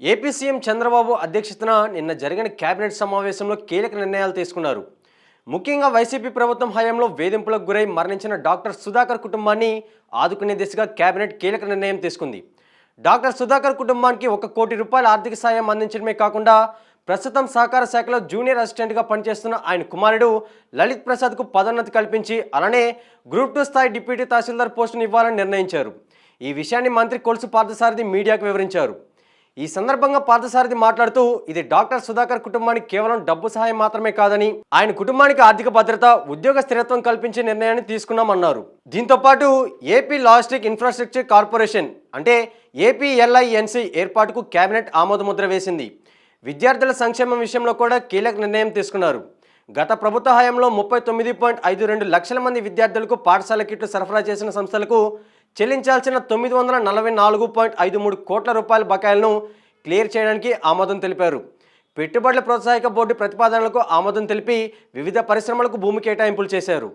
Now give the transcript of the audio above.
AP CM Chandrababu అధ్యక్షతన నిన్న జరిగిన కేబినెట్ సమావేశంలో కీలక నిర్ణయాలు తీసుకున్నారు. ముఖ్యంగా వైసీపీ ప్రభుత్వం హయాంలో వేధింపులకు గురై మరణించిన డాక్టర్ సుధాకర్ కుటుంబాన్ని ఆదుకునే దిశగా కేబినెట్ కీలక నిర్ణయం తీసుకుంది. డాక్టర్ సుధాకర్ కుటుంబానికి ₹1 కోటి ఆర్థిక సాయం అందించడమే కాకుండా ప్రస్తుతం సహకార శాఖలో జూనియర్ అసిస్టెంట్గా పనిచేస్తున్న ఆయన కుమారుడు లలిత్ ప్రసాద్కు పదోన్నతి కల్పించి అలానే గ్రూప్ 2 స్థాయి డిప్యూటీ తహసీల్దార్ పోస్టును ఇవ్వాలని నిర్ణయించారు. ఈ విషయాన్ని మంత్రి కొలుసు పార్థసారథి మీడియాకు వివరించారు. ఈ సందర్భంగా పార్థసారథి మాట్లాడుతూ ఇది డాక్టర్ సుధాకర్ కుటుంబానికి కేవలం డబ్బు సహాయం మాత్రమే కాదని ఆయన కుటుంబానికి ఆర్థిక భద్రత, ఉద్యోగ స్థిరత్వం కల్పించే నిర్ణయాన్ని తీసుకున్నామన్నారు. దీంతో పాటు ఏపీ లాజిస్టిక్ ఇన్ఫ్రాస్ట్రక్చర్ కార్పొరేషన్ అంటే ఏపీఎల్ఐఎన్సీ ఏర్పాటుకు కేబినెట్ ఆమోదముద్ర వేసింది. విద్యార్థుల సంక్షేమం విషయంలో కూడా కీలక నిర్ణయం తీసుకున్నారు. గత ప్రభుత్వ హయాంలో 39.52 లక్షల మంది విద్యార్థులకు పాఠశాల కిట్లు సరఫరా చేసిన సంస్థలకు చెల్లించాల్సిన ₹944.53 కోట్ల బకాయిలను క్లియర్ చేయడానికి ఆమోదం తెలిపారు. పెట్టుబడుల ప్రోత్సాహక బోర్డు ప్రతిపాదనలకు ఆమోదం తెలిపి వివిధ పరిశ్రమలకు భూమి కేటాయింపులు చేశారు.